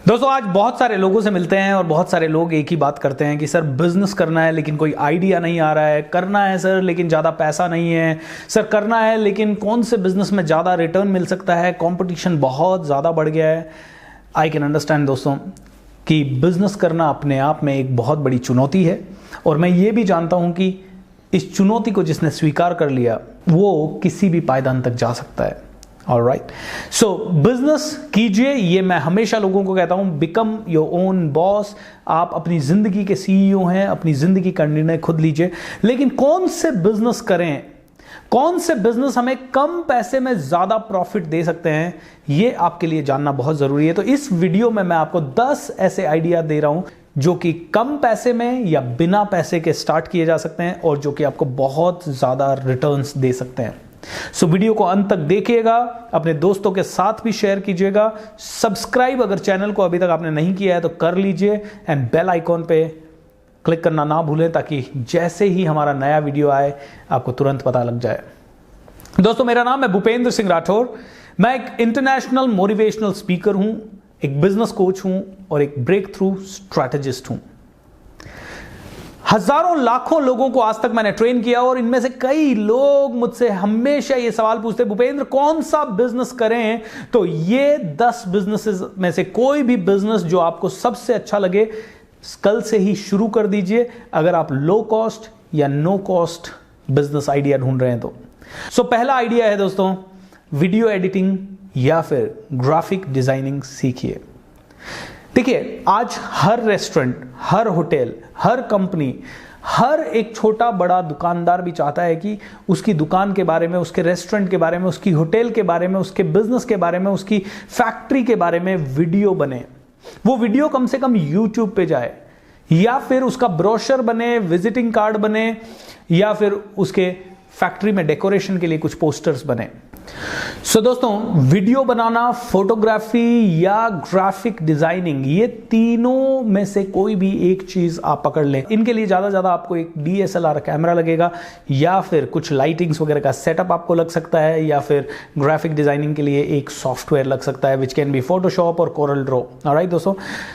दोस्तों आज बहुत सारे लोगों से मिलते हैं और बहुत सारे लोग एक ही बात करते हैं कि सर बिजनेस करना है लेकिन कोई आइडिया नहीं आ रहा है, करना है सर लेकिन ज़्यादा पैसा नहीं है, सर करना है लेकिन कौन से बिजनेस में ज़्यादा रिटर्न मिल सकता है, कंपटीशन बहुत ज़्यादा बढ़ गया है। आई कैन अंडरस्टैंड दोस्तों कि बिजनेस करना अपने आप में एक बहुत बड़ी चुनौती है और मैं ये भी जानता हूँ कि इस चुनौती को जिसने स्वीकार कर लिया वो किसी भी पायदान तक जा सकता है। ऑलराइट, सो बिजनेस कीजिए, ये मैं हमेशा लोगों को कहता हूं, बिकम योर ओन बॉस। आप अपनी जिंदगी के सीईओ हैं, अपनी जिंदगी का निर्णय खुद लीजिए। लेकिन कौन से बिजनेस करें, कौन से बिजनेस हमें कम पैसे में ज्यादा प्रॉफिट दे सकते हैं, ये आपके लिए जानना बहुत जरूरी है। तो इस वीडियो में मैं आपको 10 ऐसे आइडिया दे रहा हूं जो कि कम पैसे में या बिना पैसे के स्टार्ट किए जा सकते हैं और जो कि आपको बहुत ज्यादा रिटर्न्स दे सकते हैं। सो वीडियो को अंत तक देखिएगा, अपने दोस्तों के साथ भी शेयर कीजिएगा। सब्सक्राइब अगर चैनल को अभी तक आपने नहीं किया है तो कर लीजिए एंड बेल आइकॉन पे क्लिक करना ना भूलें ताकि जैसे ही हमारा नया वीडियो आए आपको तुरंत पता लग जाए। दोस्तों मेरा नाम है भूपेंद्र सिंह राठौर। मैं एक इंटरनेशनल मोटिवेशनल स्पीकर हूं, एक बिजनेस कोच हूं और एक ब्रेक थ्रू स्ट्रैटेजिस्ट हूं। हजारों लाखों लोगों को आज तक मैंने ट्रेन किया और इनमें से कई लोग मुझसे हमेशा ये सवाल पूछते, भूपेंद्र कौन सा बिजनेस करें? तो ये 10 बिजनेसेस में से कोई भी बिजनेस जो आपको सबसे अच्छा लगे कल से ही शुरू कर दीजिए, अगर आप लो कॉस्ट या नो कॉस्ट बिजनेस आइडिया ढूंढ रहे हैं तो। सो पहला आइडिया है दोस्तों, वीडियो एडिटिंग या फिर ग्राफिक डिजाइनिंग सीखिए। देखिए आज हर रेस्टोरेंट, हर होटल, हर कंपनी, हर एक छोटा बड़ा दुकानदार भी चाहता है कि उसकी दुकान के बारे में, उसके रेस्टोरेंट के बारे में, उसकी होटल के बारे में, उसके बिजनेस के बारे में, उसकी फैक्ट्री के बारे में वीडियो बने। वो वीडियो कम से कम यूट्यूब पे जाए या फिर उसका ब्रोशर बने, विजिटिंग कार्ड बने या फिर उसके फैक्ट्री में डेकोरेशन के लिए कुछ पोस्टर्स बने। सो दोस्तों वीडियो बनाना, फोटोग्राफी या ग्राफिक डिजाइनिंग, ये तीनों में से कोई भी एक चीज आप पकड़ लें। इनके लिए ज्यादा ज्यादा आपको एक DSLR कैमरा लगेगा या फिर कुछ लाइटिंग्स वगैरह का सेटअप आपको लग सकता है या फिर ग्राफिक डिजाइनिंग के लिए एक सॉफ्टवेयर लग सकता है विच कैन बी फोटोशॉप और कोरल ड्रॉ। ऑलराइट दोस्तों,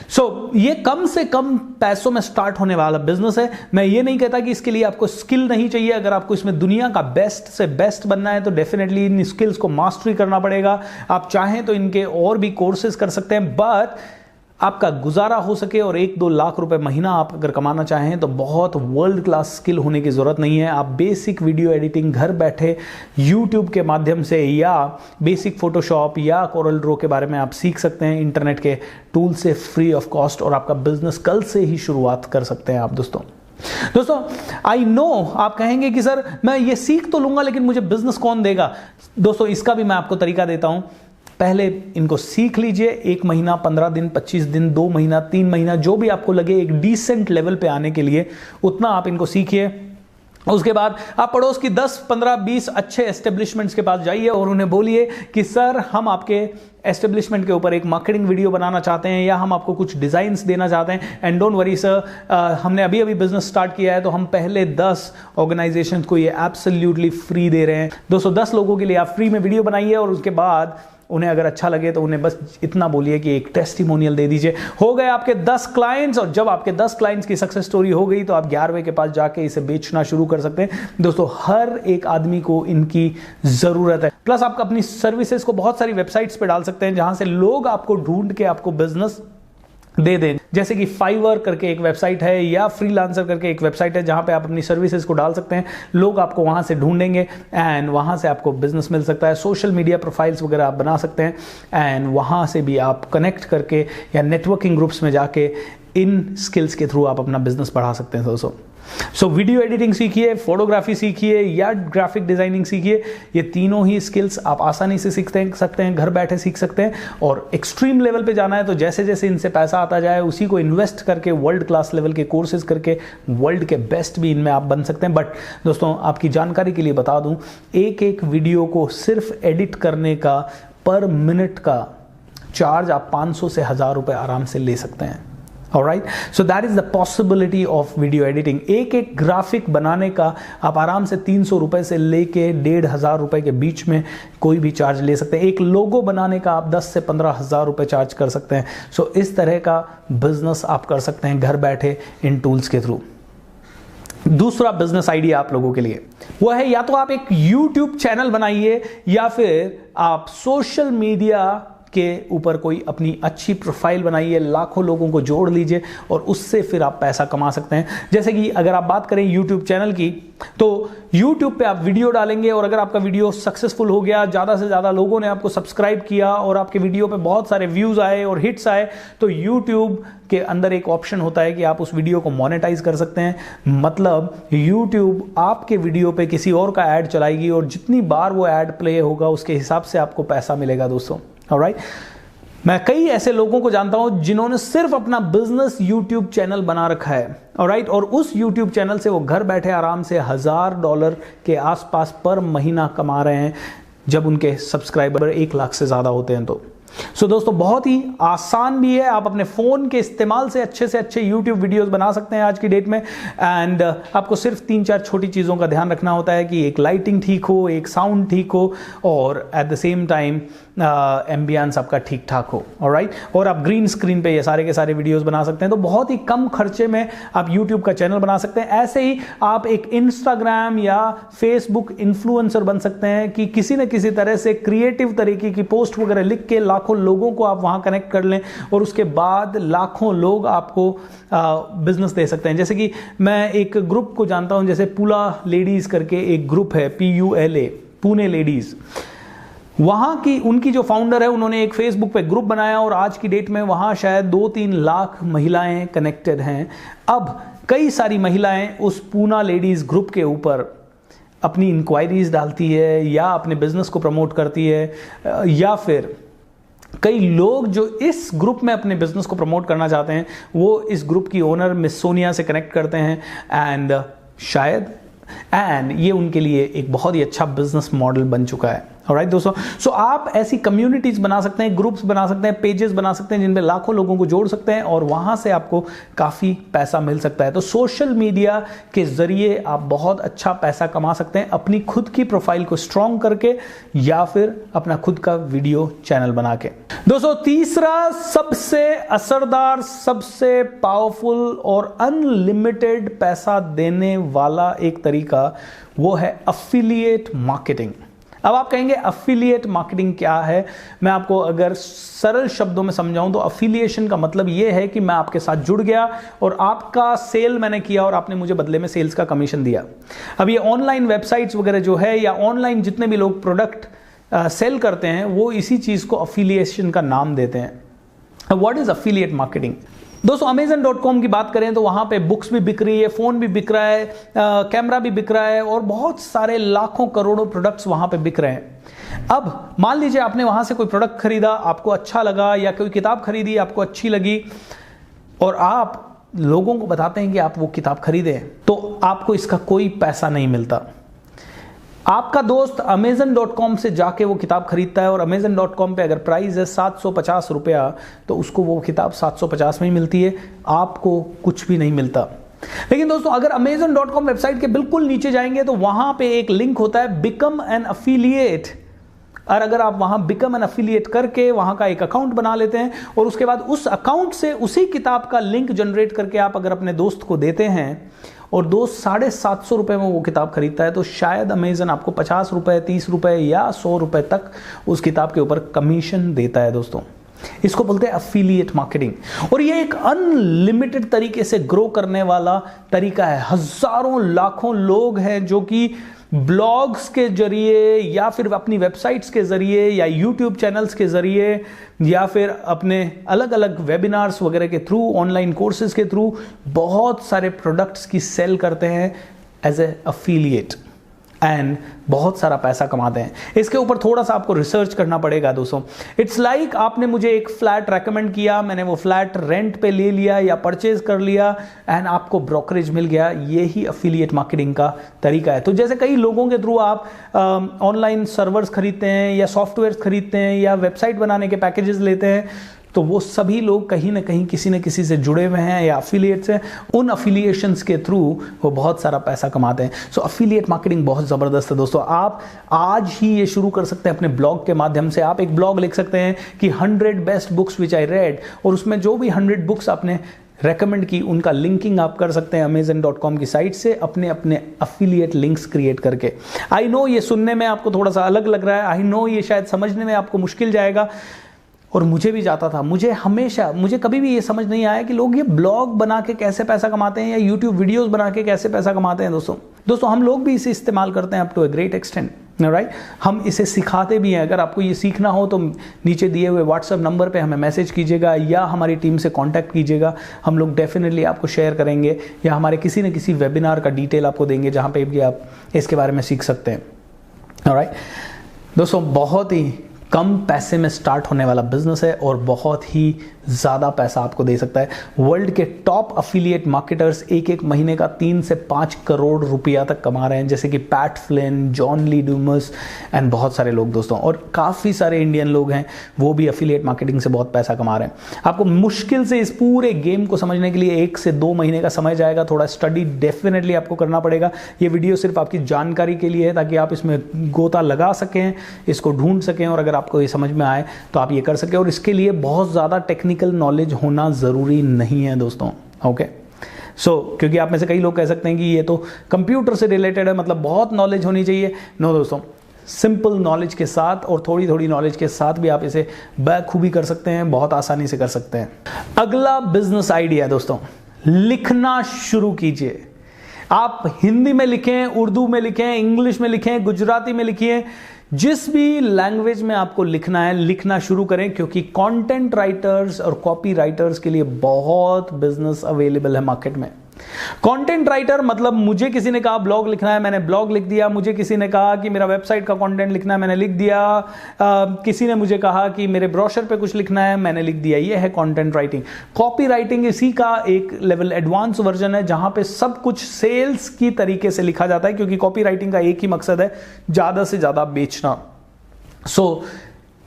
सो ये कम से कम पैसों में स्टार्ट होने वाला बिजनेस है। मैं ये नहीं कहता कि इसके लिए आपको स्किल नहीं चाहिए। अगर आपको इसमें दुनिया का बेस्ट से बेस्ट बनना है तो डेफिनेटली इन स्किल्स को मास्टरी करना पड़ेगा। आप चाहें तो इनके और भी कोर्सेज कर सकते हैं, बट आपका गुजारा हो सके और 1-2 लाख रुपए महीना आप अगर कमाना चाहें तो बहुत वर्ल्ड क्लास स्किल होने की जरूरत नहीं है। आप बेसिक वीडियो एडिटिंग घर बैठे यूट्यूब के माध्यम से या बेसिक फोटोशॉप या कोरल ड्रॉ के बारे में आप सीख सकते हैं इंटरनेट के टूल से फ्री ऑफ कॉस्ट और आपका बिजनेस कल से ही शुरुआत कर सकते हैं आप दोस्तों। आई नो आप कहेंगे कि सर मैं ये सीख तो लूंगा लेकिन मुझे बिजनेस कौन देगा? दोस्तों इसका भी मैं आपको तरीका देता हूं। पहले इनको सीख लीजिए, 1 महीना, 15 दिन, 25 दिन, 2 महीना, 3 महीना, जो भी आपको लगे एक डिसेंट लेवल पे आने के लिए उतना आप इनको सीखिए। उसके बाद आप पड़ोस की 10, 15, 20 अच्छे एस्टेब्लिशमेंट्स के पास जाइए और उन्हें बोलिए कि सर हम आपके एस्टेब्लिशमेंट के ऊपर एक मार्केटिंग वीडियो बनाना चाहते हैं या हम आपको कुछ डिजाइन्स देना चाहते हैं। एंड डोंट वरी सर, हमने अभी अभी बिजनेस स्टार्ट किया है तो हम पहले 10 ऑर्गेनाइजेशन को ये एब्सोल्युटली फ्री दे रहे हैं। दोस्तों 10 लोगों के लिए आप फ्री में वीडियो बनाइए और उसके बाद उन्हें अगर अच्छा लगे तो उन्हें बस इतना बोलिए कि एक टेस्टिमोनियल दे दीजिए। हो गए आपके 10 क्लाइंट्स और जब आपके 10 क्लाइंट्स की सक्सेस स्टोरी हो गई तो आप 11वें के पास जाके इसे बेचना शुरू कर सकते हैं। दोस्तों हर एक आदमी को इनकी जरूरत है। प्लस आप अपनी सर्विसेज को बहुत सारी वेबसाइट्स पे डाल सकते हैं जहां से लोग आपको ढूंढ के आपको बिजनेस दे दें। जैसे कि फाइवर करके एक वेबसाइट है या फ्रीलांसर करके एक वेबसाइट है जहां पे आप अपनी सर्विसेज को डाल सकते हैं, लोग आपको वहां से ढूंढेंगे एंड वहां से आपको बिजनेस मिल सकता है। सोशल मीडिया प्रोफाइल्स वगैरह आप बना सकते हैं एंड वहां से भी आप कनेक्ट करके या नेटवर्किंग ग्रुप्स में जाके इन स्किल्स के थ्रू आप अपना बिजनेस बढ़ा सकते हैं दोस्तों। सो वीडियो एडिटिंग सीखिए, फोटोग्राफी सीखिए या ग्राफिक डिजाइनिंग सीखिए। ये तीनों ही स्किल्स आप आसानी से सीख सकते हैं, घर बैठे सीख सकते हैं। और एक्सट्रीम लेवल पे जाना है तो जैसे जैसे इनसे पैसा आता जाए उसी को इन्वेस्ट करके वर्ल्ड क्लास लेवल के कोर्सेज करके वर्ल्ड के बेस्ट भी इनमें आप बन सकते हैं। बट दोस्तों आपकी जानकारी के लिए बता दूं, एक एक वीडियो को सिर्फ एडिट करने का पर मिनट का चार्ज आप 500 से 1000 रुपए आराम से ले सकते हैं। Alright, so that is the possibility of video editing. एक एक ग्राफिक बनाने का आप आराम से 300 रुपए से लेके 1,500 रुपए के बीच में कोई भी चार्ज ले सकते हैं। एक लोगो बनाने का आप 10 से 15,000 रुपए चार्ज कर सकते हैं। सो इस तरह का बिजनेस आप कर सकते हैं घर बैठे इन टूल्स के थ्रू। दूसरा बिजनेस आइडिया आप लोगों के लिए वो है, या तो आप एक YouTube चैनल बनाइए या फिर आप सोशल मीडिया के ऊपर कोई अपनी अच्छी प्रोफाइल बनाइए, लाखों लोगों को जोड़ लीजिए और उससे फिर आप पैसा कमा सकते हैं। जैसे कि अगर आप बात करें YouTube चैनल की, तो YouTube पे आप वीडियो डालेंगे और अगर आपका वीडियो सक्सेसफुल हो गया, ज़्यादा से ज़्यादा लोगों ने आपको सब्सक्राइब किया और आपके वीडियो पे बहुत सारे व्यूज़ आए और हिट्स आए, तो YouTube के अंदर एक ऑप्शन होता है कि आप उस वीडियो को मोनेटाइज कर सकते हैं। मतलब YouTube आपके वीडियो पे किसी और का ऐड चलाएगी और जितनी बार वो ऐड प्ले होगा उसके हिसाब से आपको पैसा मिलेगा दोस्तों। ऑलराइट, मैं कई ऐसे लोगों को जानता हूं जिन्होंने सिर्फ अपना बिजनेस YouTube चैनल बना रखा है। ऑलराइट, और उस YouTube चैनल से वो घर बैठे आराम से $1,000 के आसपास पर महीना कमा रहे हैं, जब उनके सब्सक्राइबर 1 लाख से ज्यादा होते हैं। तो दोस्तों बहुत ही आसान भी है, आप अपने फोन के इस्तेमाल से अच्छे YouTube वीडियोस बना सकते हैं आज की डेट में। एंड आपको सिर्फ 3-4 छोटी चीजों का ध्यान रखना होता है कि एक लाइटिंग ठीक हो, एक साउंड ठीक हो और at the same time ambience आपका ठीक ठाक हो। ऑलराइट, और आप ग्रीन स्क्रीन पे ये सारे के सारे वीडियोस बना सकते हैं। तो बहुत ही कम खर्चे में आप YouTube का चैनल बना सकते हैं। ऐसे ही आप एक Instagram या Facebook इन्फ्लुएंसर बन सकते हैं कि किसी न किसी तरह से क्रिएटिव तरीके की पोस्ट वगैरह लिख के लाखों लोगों को आप वहां कनेक्ट कर लें और उसके बाद लाखों लोग आपको बिजनेस दे सकते हैं। जैसे कि मैं एक ग्रुप को जानता हूं, जैसे पुला लेडीज करके एक ग्रुप है, PULA, पुणे लेडीज। वहां की उनकी जो फाउंडर है, उन्होंने एक फेसबुक पे ग्रुप बनाया और आज की डेट में वहां शायद 2-3 लाख महिलाएं कनेक्टेड हैं। अब कई सारी महिलाएं उस पूना लेडीज ग्रुप के ऊपर अपनी इंक्वायरीज डालती है या अपने बिजनेस को प्रमोट करती है, या फिर कई लोग जो इस ग्रुप में अपने बिजनेस को प्रमोट करना चाहते हैं वो इस ग्रुप की ओनर मिस सोनिया से कनेक्ट करते हैं एंड ये उनके लिए एक बहुत ही अच्छा बिजनेस मॉडल बन चुका है। ऑलराइट दोस्तों, सो आप ऐसी कम्युनिटीज बना सकते हैं, ग्रुप्स बना सकते हैं, पेजेस बना सकते हैं जिनमें लाखों लोगों को जोड़ सकते हैं और वहां से आपको काफी पैसा मिल सकता है। तो सोशल मीडिया के जरिए आप बहुत अच्छा पैसा कमा सकते हैं अपनी खुद की प्रोफाइल को स्ट्रॉन्ग करके या फिर अपना खुद का वीडियो चैनल बना के। दोस्तों तीसरा सबसे असरदार, सबसे पावरफुल और अनलिमिटेड पैसा देने वाला एक तरीका वो है अफिलिएट मार्केटिंग। अब आप कहेंगे अफिलिएट मार्केटिंग क्या है? मैं आपको अगर सरल शब्दों में समझाऊं तो अफिलिएशन का मतलब यह है कि मैं आपके साथ जुड़ गया और आपका सेल मैंने किया और आपने मुझे बदले में सेल्स का कमीशन दिया। अब ये ऑनलाइन वेबसाइट्स वगैरह जो है या ऑनलाइन जितने भी लोग प्रोडक्ट सेल करते हैं वो इसी चीज को अफिलिएशन का नाम देते हैं। What is affiliate marketing? दोस्तों Amazon.com की बात करें तो वहां पे बुक्स भी बिक रही है, फोन भी बिक रहा है, कैमरा भी बिक रहा है और बहुत सारे लाखों करोड़ों प्रोडक्ट्स वहां पे बिक रहे हैं। अब मान लीजिए आपने वहां से कोई प्रोडक्ट खरीदा, आपको अच्छा लगा, या कोई किताब खरीदी आपको अच्छी लगी और आप लोगों को बताते हैं कि आप वो किताब खरीदें, तो आपको इसका कोई पैसा नहीं मिलता। आपका दोस्त Amazon.com से जाके वो किताब खरीदता है और Amazon.com पे अगर प्राइस है 750 रुपया तो उसको वो किताब 750 में ही मिलती है, आपको कुछ भी नहीं मिलता। लेकिन दोस्तों अगर Amazon.com वेबसाइट के बिल्कुल नीचे जाएंगे तो वहां पे एक लिंक होता है बिकम एन अफिलिएट, और अगर आप वहां बिकम एन अफिलिएट करके वहां का एक अकाउंट बना लेते हैं और उसके बाद उस अकाउंट से उसी किताब का लिंक जनरेट करके आप अगर अपने दोस्त को देते हैं और दोस्त 750 रुपए में वो किताब खरीदता है, तो शायद अमेजन आपको 50 रुपए, 30 रुपए या 100 रुपए तक उस किताब के ऊपर कमीशन देता है। दोस्तों इसको बोलते हैं अफिलिएट मार्केटिंग और ये एक अनलिमिटेड तरीके से ग्रो करने वाला तरीका है। हजारों लाखों लोग हैं जो कि ब्लॉग्स के जरिए या फिर अपनी वेबसाइट्स के जरिए या यूट्यूब चैनल्स के जरिए या फिर अपने अलग अलग वेबिनार्स वगैरह के थ्रू, ऑनलाइन कोर्सेज के थ्रू बहुत सारे प्रोडक्ट्स की सेल करते हैं एज ए अफिलिएट एंड बहुत सारा पैसा कमाते हैं। इसके ऊपर थोड़ा सा आपको रिसर्च करना पड़ेगा दोस्तों। इट्स लाइक आपने मुझे एक फ्लैट रेकमेंड किया, मैंने वो फ्लैट रेंट पे ले लिया या परचेज कर लिया एंड आपको ब्रोकरेज मिल गया। यही अफिलिएट मार्केटिंग का तरीका है। तो जैसे कई लोगों के थ्रू आप ऑनलाइन सर्वर्स खरीदते हैं या सॉफ्टवेयर खरीदते हैं या वेबसाइट बनाने के पैकेजेस लेते हैं, तो वो सभी लोग कहीं ना कहीं किसी न किसी से जुड़े हुए हैं या अफिलिएट्स हैं, उन अफिलिएशंस के थ्रू वो बहुत सारा पैसा कमाते हैं। सो अफिलिएट मार्केटिंग बहुत ज़बरदस्त है दोस्तों। आप आज ही ये शुरू कर सकते हैं अपने ब्लॉग के माध्यम से। आप एक ब्लॉग लिख सकते हैं कि 100 best books which I read, और उसमें जो भी 100 बुक्स आपने रेकमेंड की उनका लिंकिंग आप कर सकते हैं amazon.com की साइट से अपने अपने अफिलिएट लिंक्स क्रिएट करके। आई नो ये सुनने में आपको थोड़ा सा अलग लग रहा है, आई नो ये शायद समझने में आपको मुश्किल जाएगा, और मुझे भी जाता था। मुझे कभी भी ये समझ नहीं आया कि लोग ये ब्लॉग बना के कैसे पैसा कमाते हैं या यूट्यूब वीडियोस बना के कैसे पैसा कमाते हैं। दोस्तों हम लोग भी इसे इस्तेमाल करते हैं up to a great extent, right. हम इसे सिखाते भी हैं। अगर आपको ये सीखना हो तो नीचे दिए हुए व्हाट्सएप नंबर पे हमें मैसेज कीजिएगा या हमारी टीम से कांटेक्ट कीजिएगा। हम लोग डेफिनेटली आपको शेयर करेंगे या हमारे किसी न किसी वेबिनार का डिटेल आपको देंगे जहाँ पे भी आप इसके बारे में सीख सकते हैं, राइट। दोस्तों बहुत ही कम पैसे में स्टार्ट होने वाला बिजनेस है और बहुत ही ज़्यादा पैसा आपको दे सकता है। वर्ल्ड के टॉप अफिलिएट मार्केटर्स एक महीने का 3 से 5 करोड़ रुपया तक कमा रहे हैं, जैसे कि Pat Flynn, John Lee Dumas and बहुत सारे लोग दोस्तों। और काफ़ी सारे इंडियन लोग हैं वो भी अफिलिएट मार्केटिंग से बहुत पैसा कमा रहे हैं। आपको मुश्किल से इस पूरे गेम को समझने के लिए 1 से 2 महीने का समय जाएगा। थोड़ा स्टडी डेफिनेटली आपको करना पड़ेगा। ये वीडियो सिर्फ आपकी जानकारी के लिए है ताकि आप इसमें गोता लगा सकें, इसको ढूंढ सकें, और अगर आपको ये समझ में आए तो आप ये कर सकें। और इसके लिए बहुत ज़्यादा टेक्निकल नॉलेज होना ज़रूरी नहीं है दोस्तों, ओके। क्योंकि आप में से कई लोग कह सकते हैं कि ये तो कंप्यूटर से रिलेटेड है, मतलब बहुत नॉलेज होनी चाहिए। नो दोस्तों, सिंपल नॉलेज के साथ और थोड़ी थोड़ी नॉलेज के साथ भी आप इसे बखूबी कर सकते हैं, बहुत आसानी से कर सकते हैं। अगला बिजनेस आइडिया दोस्तों, लिखना शुरू कीजिए। आप हिंदी में लिखें, उर्दू में लिखें, इंग्लिश में लिखें, गुजराती में लिखिए, जिस भी लैंग्वेज में आपको लिखना है लिखना शुरू करें, क्योंकि कंटेंट राइटर्स और कॉपी राइटर्स के लिए बहुत बिजनेस अवेलेबल है मार्केट में। कंटेंट राइटर मतलब मुझे किसी ने कहा ब्लॉग लिखना है, मैंने ब्लॉग लिख दिया। मुझे किसी ने कहा कि मेरा वेबसाइट का कंटेंट लिखना है, मैंने लिख दिया। किसी ने मुझे कहा कि मेरे ब्रोशर पे कुछ लिखना है, मैंने लिख दिया। ये है कंटेंट राइटिंग। कॉपी राइटिंग इसी का एक लेवल एडवांस वर्जन है, जहां पे सब कुछ सेल्स की तरीके से लिखा जाता है, क्योंकि कॉपी राइटिंग का एक ही मकसद है, ज्यादा से ज्यादा बेचना।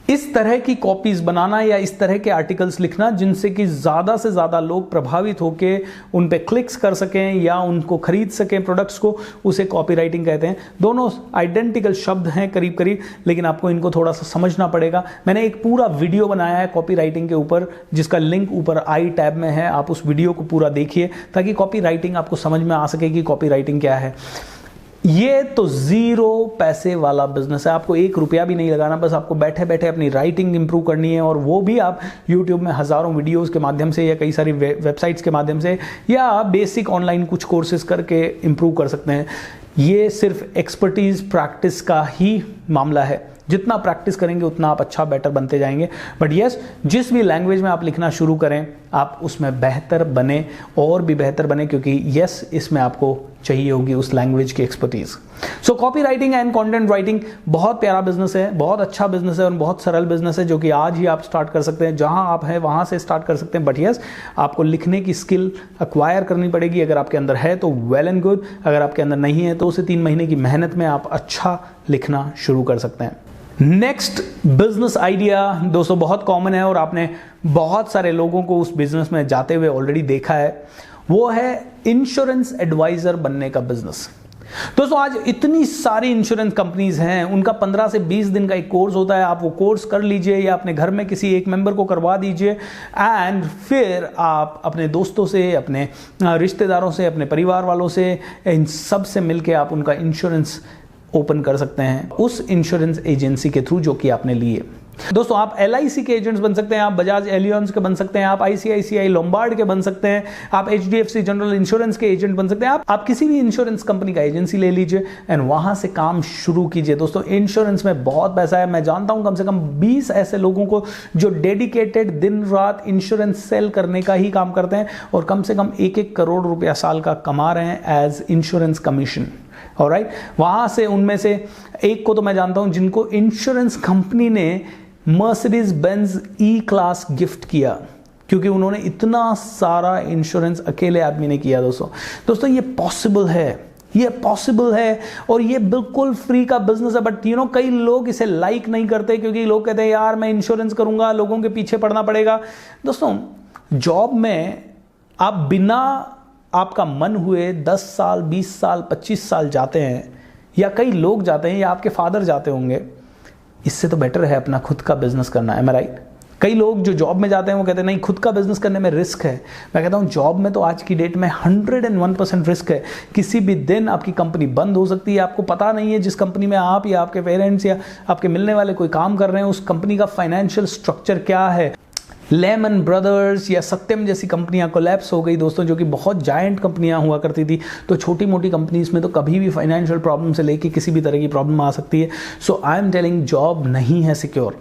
इस तरह की कॉपीज बनाना या इस तरह के आर्टिकल्स लिखना जिनसे कि ज़्यादा से ज़्यादा लोग प्रभावित होकर उन पे क्लिक्स कर सकें या उनको खरीद सकें प्रोडक्ट्स को, उसे कॉपी राइटिंग कहते हैं। दोनों आइडेंटिकल शब्द हैं करीब करीब, लेकिन आपको इनको थोड़ा सा समझना पड़ेगा। मैंने एक पूरा वीडियो बनाया है कॉपी राइटिंग के ऊपर, जिसका लिंक ऊपर आई टैब में है। आप उस वीडियो को पूरा देखिए ताकि कॉपी राइटिंग आपको समझ में आ सके कि कॉपी राइटिंग क्या है। ये तो 0 पैसे वाला बिजनेस है। आपको 1 रुपया भी नहीं लगाना, बस आपको बैठे बैठे अपनी राइटिंग इंप्रूव करनी है, और वो भी आप यूट्यूब में हजारों वीडियोस के माध्यम से या कई सारी वेबसाइट्स के माध्यम से या बेसिक ऑनलाइन कुछ कोर्सेज करके इंप्रूव कर सकते हैं। ये सिर्फ एक्सपर्टीज प्रैक्टिस का ही मामला है। जितना प्रैक्टिस करेंगे उतना आप अच्छा बेटर बनते जाएंगे। बट यस, जिस भी लैंग्वेज में आप लिखना शुरू करें आप उसमें बेहतर बने और भी बेहतर बने, क्योंकि यस इसमें आपको चाहिए होगी उस लैंग्वेज की expertise. Copy writing and content writing बहुत प्यारा बिजनेस है, बहुत अच्छा बिजनेस है और बहुत सरल बिजनेस है, जो कि आज ही आप स्टार्ट कर सकते हैं। जहां आप हैं वहां से स्टार्ट कर सकते हैं। बट यस, आपको लिखने की स्किल अक्वायर करनी पड़ेगी। अगर आपके अंदर है तो वेल एंड गुड, अगर आपके अंदर नहीं है तो 2 से 3 महीने की मेहनत में आप अच्छा लिखना शुरू कर सकते हैं। नेक्स्ट बिजनेस आइडिया दोस्तों बहुत कॉमन है और आपने बहुत सारे लोगों को उस बिजनेस में जाते हुए ऑलरेडी देखा है, वो है इंश्योरेंस एडवाइजर बनने का बिजनेस। दोस्तों आज इतनी सारी इंश्योरेंस कंपनीज हैं, उनका 15 से 20 दिन का एक कोर्स होता है। आप वो कोर्स कर लीजिए या अपने घर में किसी एक मेंबर को करवा दीजिए, एंड फिर आप अपने दोस्तों से, अपने रिश्तेदारों से, अपने परिवार वालों से, इन सब से मिलकर आप उनका इंश्योरेंस ओपन कर सकते हैं उस इंश्योरेंस एजेंसी के थ्रू जो कि आपने लिए। दोस्तों आप LIC के एजेंट्स बन सकते हैं, आप बजाज एलियंस के बन सकते हैं, आप ICICI लोम्बार्ड के बन सकते हैं, आप HDFC जनरल इंश्योरेंस के एजेंट बन सकते हैं। आप किसी भी इंश्योरेंस कंपनी का एजेंसी ले लीजिए एंड वहां से काम शुरू कीजिए। दोस्तों इंश्योरेंस में बहुत पैसा है। मैं जानता हूं कम से कम 20 ऐसे लोगों को जो डेडिकेटेड दिन रात इंश्योरेंस सेल करने का ही काम करते हैं और कम से कम 1-1 करोड़ रुपया साल का कमा रहे हैं एज इंश्योरेंस कमीशन। ऑलराइट, वहां से उनमें से एक को तो मैं जानता हूं जिनको इंश्योरेंस कंपनी ने मर्सिडीज बेंज E-क्लास गिफ्ट किया, क्योंकि उन्होंने इतना सारा इंश्योरेंस अकेले आदमी ने किया। दोस्तों ये पॉसिबल है, ये पॉसिबल है और ये बिल्कुल फ्री का बिजनेस है। बट यू नो कई लोग इसे लाइक नहीं करते क्योंकि लोग कहते हैं यार मैं इंश्योरेंस करूंगा, लोगों के पीछे पड़ना पड़ेगा। दोस्तों जॉब में आप बिना आपका मन हुए 10 साल 20 साल 25 साल जाते हैं, या कई लोग जाते हैं, या आपके फादर जाते होंगे। इससे तो बेटर है अपना खुद का बिजनेस करना, है राइट। कई लोग जो जॉब में जाते हैं वो कहते हैं नहीं खुद का बिजनेस करने में रिस्क है। मैं कहता हूं जॉब में तो आज की डेट में 101% रिस्क है। किसी भी दिन आपकी कंपनी बंद हो सकती है, आपको पता नहीं है जिस कंपनी में आप या आपके पेरेंट्स या आपके मिलने वाले कोई काम कर रहे हैं उस कंपनी का फाइनेंशियल स्ट्रक्चर क्या है। लेमन ब्रदर्स या सत्यम जैसी कंपनियां कोलैप्स हो गई दोस्तों, जो कि बहुत जायंट कंपनियां हुआ करती थी। तो छोटी मोटी कंपनीज में तो कभी भी फाइनेंशियल प्रॉब्लम से लेके किसी भी तरह की प्रॉब्लम आ सकती है। सो आई एम टेलिंग जॉब नहीं है सिक्योर,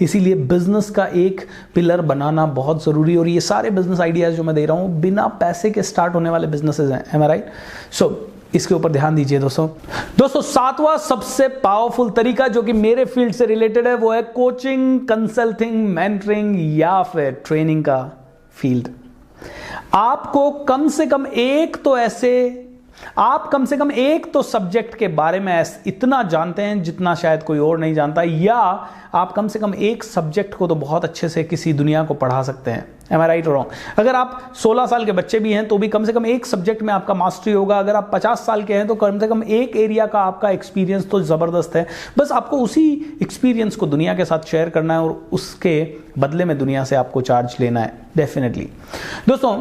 इसीलिए बिजनेस का एक पिलर बनाना बहुत जरूरी। और ये सारे बिजनेस आइडियाज जो मैं दे रहा हूं बिना पैसे के स्टार्ट होने वाले बिजनेसेस हैं, एम आई राइट। सो इसके ऊपर ध्यान दीजिए दोस्तों। सातवां सबसे पावरफुल तरीका जो कि मेरे फील्ड से रिलेटेड है वो है कोचिंग, कंसल्टिंग, मेंटरिंग या फिर ट्रेनिंग का फील्ड। आपको कम से कम एक तो सब्जेक्ट के बारे में इतना जानते हैं जितना शायद कोई और नहीं जानता, या आप कम से कम एक सब्जेक्ट को तो बहुत अच्छे से किसी दुनिया को पढ़ा सकते हैं। Am I right or wrong? अगर आप 16 साल के बच्चे भी हैं तो भी कम से कम एक सब्जेक्ट में आपका मास्टरी होगा। अगर आप 50 साल के हैं तो कम से कम एक एरिया का आपका एक्सपीरियंस तो जबरदस्त है। बस आपको उसी एक्सपीरियंस को दुनिया के साथ शेयर करना है और उसके बदले में दुनिया से आपको चार्ज लेना है डेफिनेटली। दोस्तों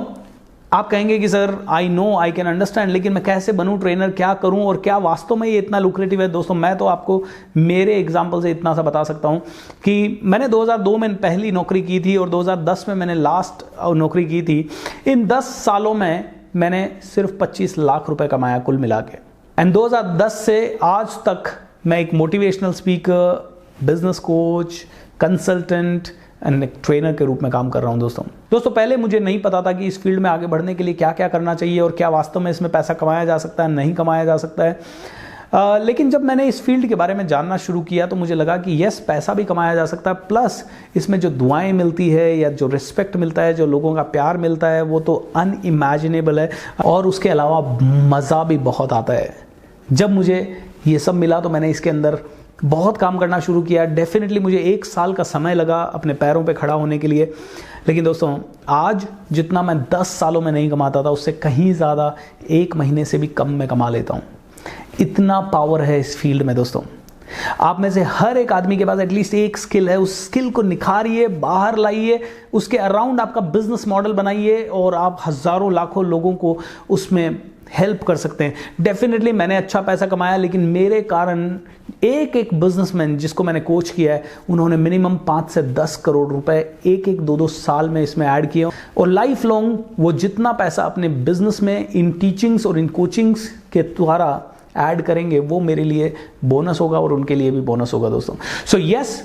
आप कहेंगे कि sir I know I can understand, लेकिन मैं कैसे बनूं ट्रेनर, क्या करूं और क्या वास्तव में ये इतना लुक्रेटिव है। दोस्तों मैं तो आपको मेरे एग्जांपल से इतना सा बता सकता हूं कि मैंने 2002 में पहली नौकरी की थी और 2010 में मैंने लास्ट नौकरी की थी। इन 10 सालों में मैंने सिर्फ 25 लाख रुपए कमाया कुल मिला के। एंड 2010 से आज तक मैं एक motivational speaker, business coach, consultant and एक ट्रेनर के रूप में काम कर रहा हूं। दोस्तों पहले मुझे नहीं पता था कि इस फील्ड में आगे बढ़ने के लिए क्या क्या करना चाहिए और क्या वास्तव में इसमें पैसा कमाया जा सकता है, नहीं कमाया जा सकता है। लेकिन जब मैंने इस फील्ड के बारे में जानना शुरू किया तो मुझे लगा कि यस पैसा भी कमाया जा सकता है, प्लस इसमें जो दुआएं मिलती है या जो रिस्पेक्ट मिलता है, जो लोगों का प्यार मिलता है वो तो अनइमेजिनेबल है। और उसके अलावा मज़ा भी बहुत आता है। जब मुझे ये सब मिला तो मैंने इसके अंदर बहुत काम करना शुरू किया। डेफिनेटली मुझे 1 साल का समय लगा अपने पैरों पे खड़ा होने के लिए, लेकिन दोस्तों आज जितना मैं 10 सालों में नहीं कमाता था उससे कहीं ज़्यादा 1 महीने से भी कम में कमा लेता हूँ। इतना पावर है इस फील्ड में दोस्तों। आप में से हर एक आदमी के पास एटलीस्ट एक स्किल है, उस स्किल को निखारिए, बाहर लाइए, उसके अराउंड आपका बिजनेस मॉडल बनाइए और आप हज़ारों लाखों लोगों को उसमें हेल्प कर सकते हैं। डेफिनेटली मैंने अच्छा पैसा कमाया, लेकिन मेरे कारण एक बिजनेसमैन जिसको मैंने कोच किया है उन्होंने मिनिमम 5 से 10 करोड़ रुपए 1-2 साल में इसमें ऐड किए। और लाइफ लॉन्ग वो जितना पैसा अपने बिजनेस में इन टीचिंग्स और इन कोचिंग्स के द्वारा ऐड करेंगे वो मेरे लिए बोनस होगा और उनके लिए भी बोनस होगा दोस्तों। सो यस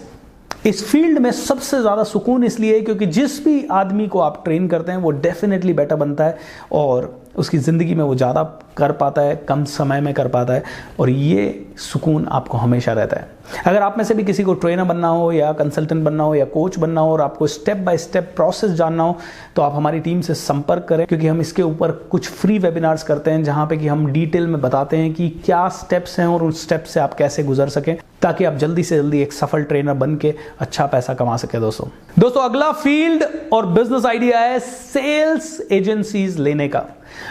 इस फील्ड में सबसे ज़्यादा सुकून इसलिए है क्योंकि जिस भी आदमी को आप ट्रेन करते हैं वो डेफिनेटली बेटर बनता है और उसकी ज़िंदगी में वो ज़्यादा कर पाता है, कम समय में कर पाता है, और ये सुकून आपको हमेशा रहता है। अगर आप में से भी किसी को ट्रेनर बनना हो या कंसल्टेंट बनना हो या कोच बनना हो और आपको स्टेप बाय स्टेप प्रोसेस जानना हो तो आप हमारी टीम से संपर्क करें, क्योंकि हम इसके ऊपर कुछ फ्री वेबिनार्स करते हैं जहाँ पे कि हम डिटेल में बताते हैं कि क्या स्टेप्स हैं और उन स्टेप से आप कैसे गुजर सकें ताकि आप जल्दी से जल्दी एक सफल ट्रेनर बन के अच्छा पैसा कमा सके। दोस्तों अगला फील्ड और बिजनेस आइडिया है सेल्स एजेंसीज लेने का।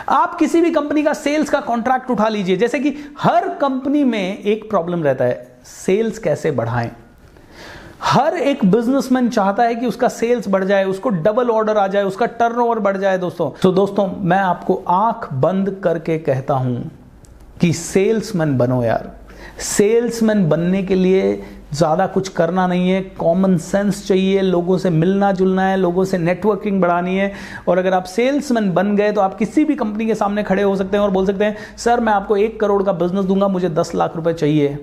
आप किसी भी कंपनी का सेल्स का कॉन्ट्रैक्ट उठा लीजिए। जैसे कि हर कंपनी में एक प्रॉब्लम रहता है, सेल्स कैसे बढ़ाएं। हर एक बिजनेसमैन चाहता है कि उसका सेल्स बढ़ जाए, उसको डबल ऑर्डर आ जाए, उसका टर्नओवर बढ़ जाए दोस्तों। तो दोस्तों मैं आपको आंख बंद करके कहता हूं कि सेल्समैन बनो यार। सेल्समैन बनने के लिए ज़्यादा कुछ करना नहीं है, कॉमन सेंस चाहिए, लोगों से मिलना जुलना है, लोगों से नेटवर्किंग बढ़ानी है। और अगर आप सेल्समैन बन गए तो आप किसी भी कंपनी के सामने खड़े हो सकते हैं और बोल सकते हैं सर मैं आपको 1 करोड़ का बिजनेस दूंगा, मुझे 10 लाख रुपए चाहिए।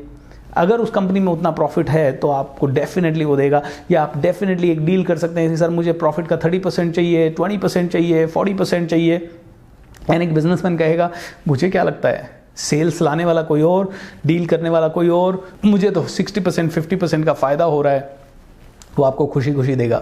अगर उस कंपनी में उतना प्रॉफिट है तो आपको डेफिनेटली वो देगा। या आप डेफिनेटली एक डील कर सकते हैं कि सर मुझे प्रॉफिट का 30% चाहिए, 20% चाहिए, 40% चाहिए। एंड एक बिजनेसमैन कहेगा मुझे क्या लगता है, सेल्स लाने वाला कोई और, डील करने वाला कोई और, मुझे तो 60% 50% का फायदा हो रहा है, वो आपको खुशी खुशी देगा।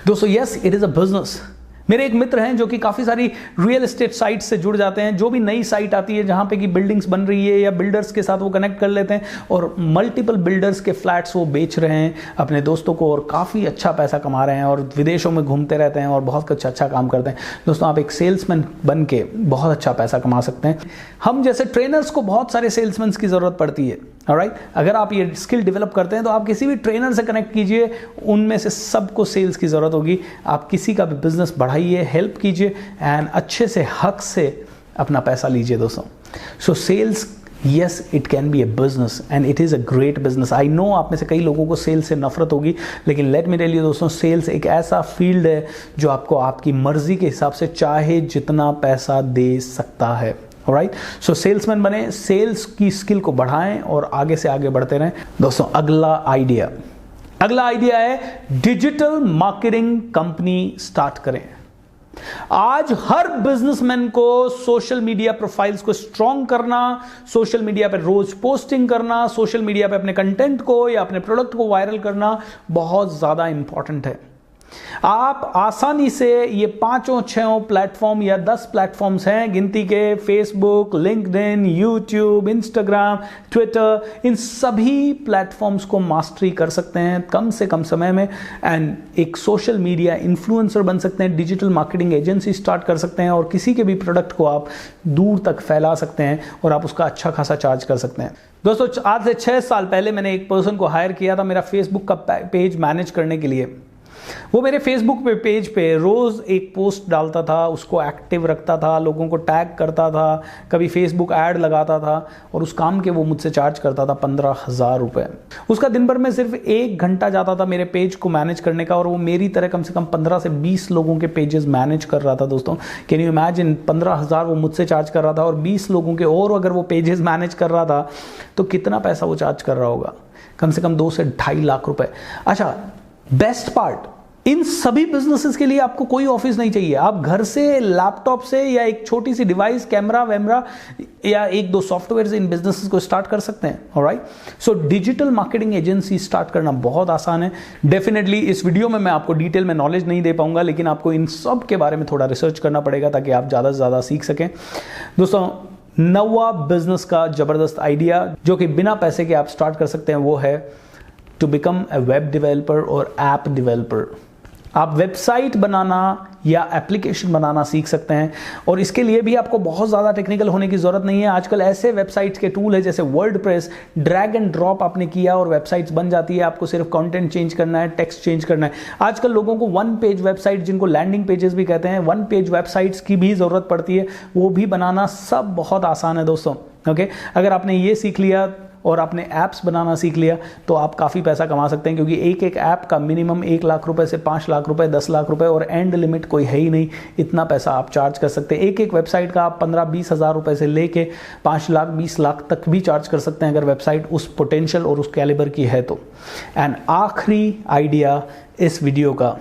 दोस्तों yes it is a business, मेरे एक मित्र हैं जो कि काफ़ी सारी रियल एस्टेट साइट से जुड़ जाते हैं। जो भी नई साइट आती है जहाँ पे कि बिल्डिंग्स बन रही है या बिल्डर्स के साथ वो कनेक्ट कर लेते हैं और मल्टीपल बिल्डर्स के फ्लैट्स वो बेच रहे हैं अपने दोस्तों को और काफ़ी अच्छा पैसा कमा रहे हैं और विदेशों में घूमते रहते हैं और बहुत कुछ अच्छा काम करते हैं। दोस्तों, आप एक सेल्समैन बन के बहुत अच्छा पैसा कमा सकते हैं। हम जैसे ट्रेनर्स को बहुत सारे सेल्समैन की ज़रूरत पड़ती है। ऑलराइट, अगर आप ये स्किल डेवलप करते हैं तो आप किसी भी ट्रेनर से कनेक्ट कीजिए, उनमें से सबको सेल्स की ज़रूरत होगी। आप किसी का भी बिजनेस बढ़ाइए, हेल्प कीजिए एंड अच्छे से हक से अपना पैसा लीजिए दोस्तों। So sales, yes, it can be a business and it is a great business. I know आप में से कई लोगों को सेल्स से नफरत होगी, लेकिन लेट मी टेल यू दोस्तों, सेल्स एक ऐसा फील्ड है जो आपको आपकी मर्जी के हिसाब से चाहे जितना पैसा दे सकता है। ऑलराइट, सो सेल्समैन बने, सेल्स की स्किल को बढ़ाएं और आगे से आगे बढ़ते रहें। दोस्तों, अगला आइडिया है डिजिटल मार्केटिंग कंपनी स्टार्ट करें। आज हर बिजनेसमैन को सोशल मीडिया प्रोफाइल्स को स्ट्रॉन्ग करना, सोशल मीडिया पे रोज पोस्टिंग करना, सोशल मीडिया पे अपने कंटेंट को या अपने प्रोडक्ट को वायरल करना बहुत ज्यादा इंपॉर्टेंट है। आप आसानी से ये 5-6 प्लेटफॉर्म या 10 प्लेटफॉर्म्स हैं गिनती के, Facebook, LinkedIn, YouTube, Instagram, Twitter, इन सभी प्लेटफॉर्म्स को मास्टरी कर सकते हैं कम से कम समय में एंड एक सोशल मीडिया इन्फ्लुएंसर बन सकते हैं, डिजिटल मार्केटिंग एजेंसी स्टार्ट कर सकते हैं और किसी के भी प्रोडक्ट को आप दूर तक फैला सकते हैं और आप उसका अच्छा खासा चार्ज कर सकते हैं। दोस्तों, आज से 6 साल पहले मैंने एक पर्सन को हायर किया था मेरा फेसबुक का पेज मैनेज करने के लिए। वो मेरे फेसबुक पेज पे रोज एक पोस्ट डालता था, उसको एक्टिव रखता था, लोगों को टैग करता था, कभी फेसबुक ऐड लगाता था और उस काम के वो मुझसे चार्ज करता था 15,000 रुपए। उसका दिन भर में सिर्फ 1 घंटा जाता था मेरे पेज को मैनेज करने का और वो मेरी तरह कम से कम 15 से 20 लोगों के पेजेस मैनेज कर रहा था। दोस्तों, कैन यू इमेजिन, 15,000 वो मुझसे चार्ज कर रहा था और 20 लोगों के और अगर वो पेजेस मैनेज कर रहा था तो कितना पैसा वो चार्ज कर रहा होगा? कम से कम 2 से 2.5 लाख रुपए। अच्छा, बेस्ट पार्ट, इन सभी बिजनेसेस के लिए आपको कोई ऑफिस नहीं चाहिए। आप घर से, लैपटॉप से या एक छोटी सी डिवाइस, कैमरा वैमरा या 1-2 सॉफ्टवेयर से इन बिजनेसेस को स्टार्ट कर सकते हैं। Alright, so digital marketing agency start करना बहुत आसान है। डेफिनेटली इस वीडियो में मैं आपको डिटेल में नॉलेज नहीं दे पाऊंगा, लेकिन आपको इन सब के बारे में थोड़ा रिसर्च करना पड़ेगा ताकि आप ज़्यादा से ज़्यादा सीख सकें। दोस्तों, 9वां बिजनेस का जबरदस्त आइडिया जो कि बिना पैसे के आप स्टार्ट कर सकते हैं वो है to become a web developer और ऐप डेवलपर। आप वेबसाइट बनाना या एप्लीकेशन बनाना सीख सकते हैं और इसके लिए भी आपको बहुत ज़्यादा टेक्निकल होने की ज़रूरत नहीं है। आजकल ऐसे वेबसाइट्स के टूल है जैसे वर्डप्रेस, ड्रैग एंड ड्रॉप आपने किया और वेबसाइट्स बन जाती है। आपको सिर्फ कंटेंट चेंज करना है, टेक्स्ट चेंज करना है। आजकल लोगों को 1 पेज वेबसाइट, जिनको लैंडिंग पेजेस भी कहते हैं, 1 पेज वेबसाइट्स की भी ज़रूरत पड़ती है, वो भी बनाना सब बहुत आसान है दोस्तों। ओके, अगर आपने ये सीख लिया और आपने ऐप्स बनाना सीख लिया तो आप काफ़ी पैसा कमा सकते हैं, क्योंकि एक ऐप का मिनिमम 1 लाख रुपए से 5 लाख रुपए, 10 लाख रुपए और एंड लिमिट कोई है ही नहीं। इतना पैसा आप चार्ज कर सकते हैं। एक वेबसाइट का आप 15-20 हज़ार रुपए से लेके 5 लाख 20 लाख तक भी चार्ज कर सकते हैं अगर वेबसाइट उस पोटेंशियल और उस कैलिबर की है तो। एंड आखिरी आइडिया इस वीडियो का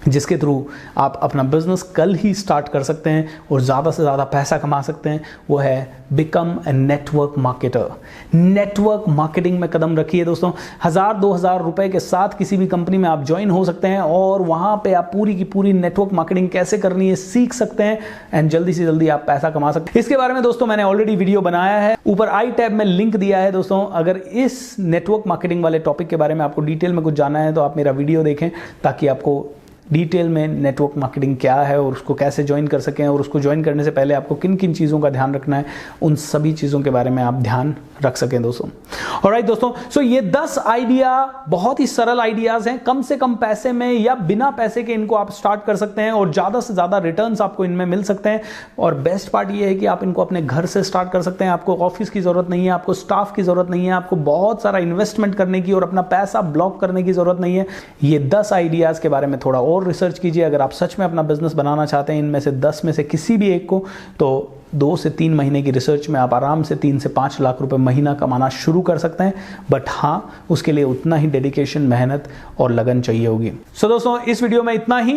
जिसके थ्रू आप अपना बिजनेस कल ही स्टार्ट कर सकते हैं और ज़्यादा से ज़्यादा पैसा कमा सकते हैं, वो है become a network marketer. Network marketing में कदम रखिए दोस्तों। 1,000-2,000 रुपए के साथ किसी भी कंपनी में आप ज्वाइन हो सकते हैं और वहाँ पे आप पूरी की पूरी नेटवर्क मार्केटिंग कैसे करनी है सीख सकते हैं एंड जल्दी से जल्दी आप पैसा कमा सकते हैं। इसके बारे में दोस्तों मैंने ऑलरेडी वीडियो बनाया है, ऊपर आई टैब में लिंक दिया है दोस्तों। अगर इस नेटवर्क मार्केटिंग वाले टॉपिक के बारे में आपको डिटेल में कुछ जानना है तो आप मेरा वीडियो देखें, ताकि आपको डिटेल में नेटवर्क मार्केटिंग क्या है और उसको कैसे ज्वाइन कर सकें और उसको ज्वाइन करने से पहले आपको किन किन चीज़ों का ध्यान रखना है, उन सभी चीज़ों के बारे में आप ध्यान रख सकें दोस्तों। ऑलराइट दोस्तों, सो ये 10 आइडिया बहुत ही सरल आइडियाज हैं, कम से कम पैसे में या बिना पैसे के इनको आप स्टार्ट कर सकते हैं और ज़्यादा से ज़्यादा रिटर्न्स आपको इनमें मिल सकते हैं। और बेस्ट पार्ट ये है कि आप इनको अपने घर से स्टार्ट कर सकते हैं। आपको ऑफिस की ज़रूरत नहीं है, आपको स्टाफ की ज़रूरत नहीं है, आपको बहुत सारा इन्वेस्टमेंट करने की और अपना पैसा ब्लॉक करने की ज़रूरत नहीं है। ये 10 आइडियाज़ के बारे में थोड़ा और रिसर्च कीजिए। अगर आप सच में अपना बिजनेस बनाना चाहते हैं इनमें से 10 में से किसी भी एक को, तो 2 से 3 महीने की रिसर्च में आप आराम से 3 से 5 लाख रुपए महीना कमाना शुरू कर सकते हैं। बट हाँ, उसके लिए उतना ही डेडिकेशन, मेहनत और लगन चाहिए होगी। सो दोस्तों, इस वीडियो में इतना ही।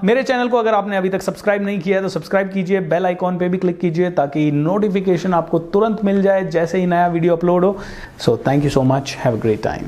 मेरे चैनल को अगर आपने अभी तक सब्सक्राइब नहीं किया है तो सब्सक्राइब कीजिए, बेल आइकॉन पे भी क्लिक कीजिए ताकि नोटिफिकेशन आपको तुरंत मिल जाए जैसे ही नया वीडियो अपलोड हो। So thank you so much, have a great time.